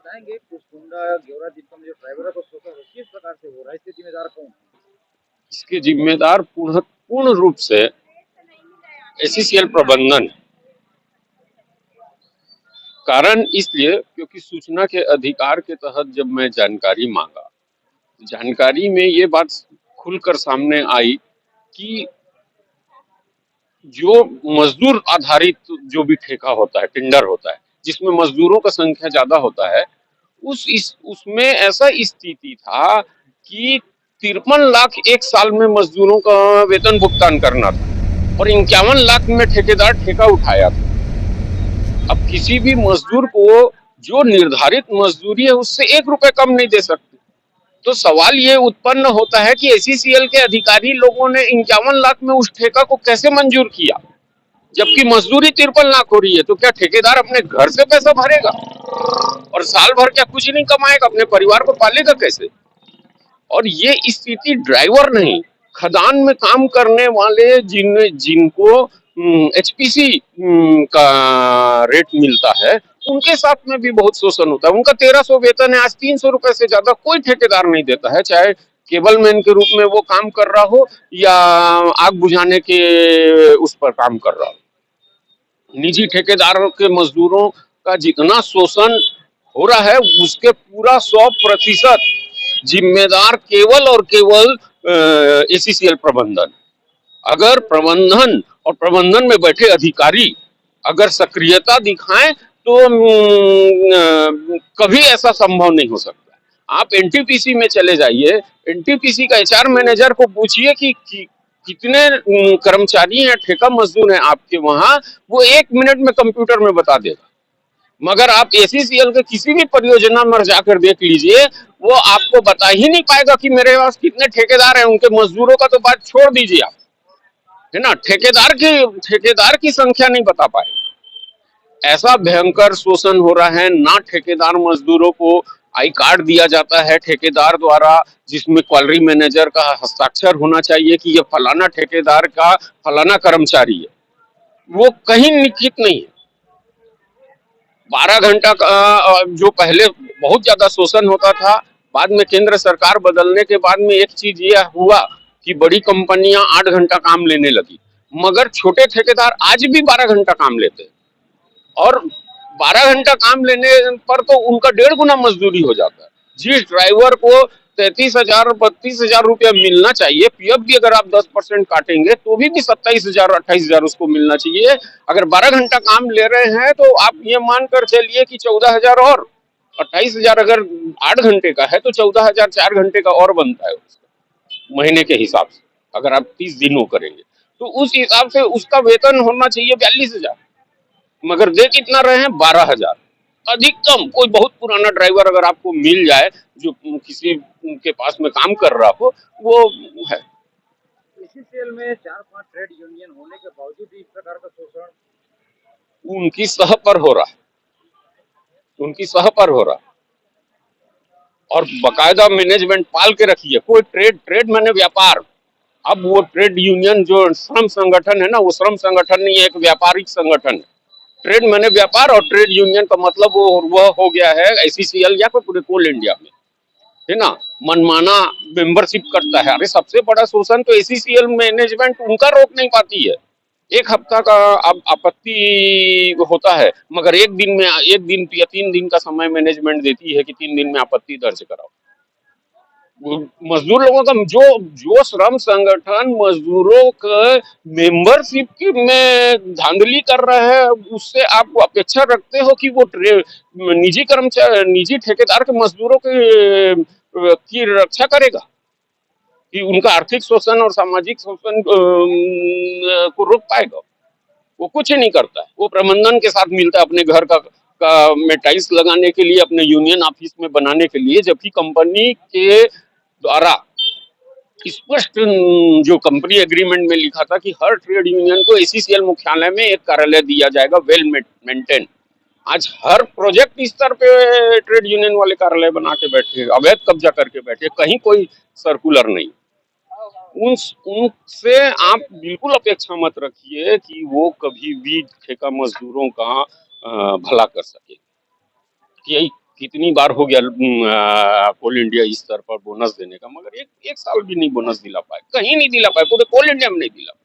बताएंगे कुसमुंडा गेवरा जिनका जो ड्राइवर है तो शोषण किस प्रकार से हो रहा है, इसके जिम्मेदार कौन है? इसके जिम्मेदार पूर्ण रूप से एसीसीएल प्रबंधन। कारण इसलिए क्योंकि सूचना के अधिकार के तहत जब मैं जानकारी मांगा, जानकारी में ये बात खुलकर सामने आई कि जो मजदूर आधारित जो भी ठेका होता है, टेंडर होता है, जिसमें मजदूरों का संख्या ज्यादा होता है, उसमें ऐसा स्थिति था कि 53 लाख एक साल में मजदूरों का वेतन भुगतान करना था और 51 लाख में ठेकेदार ठेका उठाया था। अब किसी भी मजदूर को जो निर्धारित मजदूरी है उससे 1 रुपए कम नहीं दे सकते। तो सवाल ये उत्पन्न होता है कि एसीसीएल के अधिकारी लोगों ने 51 लाख में उस ठेका को कैसे मंजूर किया, जबकि मजदूरी 53 लाख हो रही है। तो क्या ठेकेदार अपने घर से पैसा भरेगा और साल भर क्या कुछ नहीं कमाएगा, अपने परिवार को पालेगा कैसे? और ये स्थिति ड्राइवर नहीं, खदान में काम करने वाले जिनको एचपीसी का रेट मिलता है, उनके साथ में भी बहुत शोषण होता है। उनका 1300 वेतन है, आज 300 रुपए से ज्यादा कोई ठेकेदार नहीं देता है, चाहे केबल मैन के रूप में वो काम कर रहा हो या आग बुझाने के उस पर काम कर रहा हो। निजी ठेकेदारों के मजदूरों का जितना शोषण हो रहा है उसके पूरा 100% जिम्मेदार केवल और केवल एसीसीएल प्रबंधन। अगर प्रबंधन और प्रबंधन में बैठे अधिकारी अगर सक्रियता दिखाएं तो कभी ऐसा संभव नहीं हो सकता। आप एनटीपीसी में चले जाइए, एनटीपीसी का एचआर मैनेजर को पूछिए कि कितने कर्मचारी हैं, ठेका मजदूर हैं आपके वहां, वो 1 मिनट में कंप्यूटर में बता देगा। मगर आप एसीसीएल के किसी भी परियोजना में जाकर देख लीजिए, वो आपको बता ही नहीं पाएगा कि मेरे पास कितने ठेकेदार हैं। उनके मजदूरों का तो बात छोड़ दीजिए आप, है ना, ठेकेदार की संख्या नहीं बता पाए। ऐसा भयंकर शोषण हो रहा है। ना ठेकेदार मजदूरों को आई कार्ड दिया जाता है ठेकेदार द्वारा, जिसमें क्वालिटी मैनेजर का हस्ताक्षर होना चाहिए कि ये फलाना ठेकेदार का फलाना कर्मचारी है, वो कहीं लिखित नहीं है। 12 घंटा का जो पहले बहुत ज्यादा शोषण होता था, बाद में केंद्र सरकार बदलने के बाद में एक चीज ये हुआ कि बड़ी कंपनियां 8 घंटा काम लेने लगी, मगर छोटे ठेकेदार आज भी 12 घंटा काम लेते हैं। और 12 घंटा काम लेने पर तो उनका 1.5 गुना मजदूरी हो जाता है। जिस ड्राइवर को 33,000 32,000 रुपया मिलना चाहिए, पीएफ भी अगर आप 10% काटेंगे तो भी 27,000 28,000 उसको मिलना चाहिए। अगर 12 घंटा काम ले रहे हैं तो आप ये मानकर चलिए कि 14,000 और 28,000 अगर 8 घंटे का है तो 14,000 4 घंटे का और बनता है उसका महीने के हिसाब से। अगर आप 30 दिनों करेंगे तो उस हिसाब से उसका वेतन होना चाहिए 42,000, मगर दे कितना रहे हैं 12,000 अधिकतम। कोई बहुत पुराना ड्राइवर अगर आपको मिल जाए जो किसी के पास में काम कर रहा हो, वो है। एसीसीएल में 4-5 ट्रेड यूनियन होने के बावजूद भी इस प्रकार का शोषण उनकी सह पर हो रहा है, उनकी सह पर हो रहा है। और बकायदा मैनेजमेंट पाल के रखी है। कोई ट्रेड मैंने व्यापार, अब वो ट्रेड यूनियन जो श्रम संगठन है ना, वो श्रम संगठन नहीं है, एक व्यापारिक संगठन है। ट्रेड मैंने व्यापार और ट्रेड यूनियन का मतलब वो हो गया है एसीसीएल या कोई पूरे कोल इंडिया में, है ना, मनमाना मेंबरशिप करता है। अरे सबसे बड़ा शोषण तो एसीसीएल मैनेजमेंट उनका रोक नहीं पाती है। 1 हफ्ता का अब आपत्ति होता है, मगर एक दिन या 3 दिन का समय मैनेजमेंट देती है कि 3 दिन में आपत्ति दर्ज कराओ। मजदूर लोगों का जो जो श्रम संगठन मजदूरों के मेंबरशिप की में धांधली कर रहा है, उससे आप अपेक्षा रखते हो कि वो निजी कर्मचारी निजी ठेकेदार के मजदूरों की रक्षा करेगा, कि उनका आर्थिक शोषण और सामाजिक शोषण को रोक पाएगा? वो कुछ नहीं करता है। वो प्रबंधन के साथ मिलता है अपने घर का में टाइल्स लगाने के लिए, अपने यूनियन ऑफिस में बनाने के लिए, जबकि कंपनी के द्वारा स्पष्ट जो कंपनी एग्रीमेंट में लिखा था कि हर ट्रेड यूनियन को एसीसीएल मुख्यालय में एक कार्यालय दिया जाएगा, वेल मेंटेन। आज हर प्रोजेक्ट स्तर पे ट्रेड यूनियन वाले कार्यालय बना के बैठे, अवैध कब्जा करके बैठे, कहीं कोई सर्कुलर नहीं। उनसे आप बिल्कुल अपेक्षा मत रखिए कि वो कभी भी ठेका मजदूरों का भला कर सके। कितनी बार हो गया कोल इंडिया इस स्तर पर बोनस देने का, मगर एक एक साल भी नहीं बोनस दिला पाए, कहीं नहीं दिला पाए, पूरे कोल इंडिया में नहीं दिला पाए।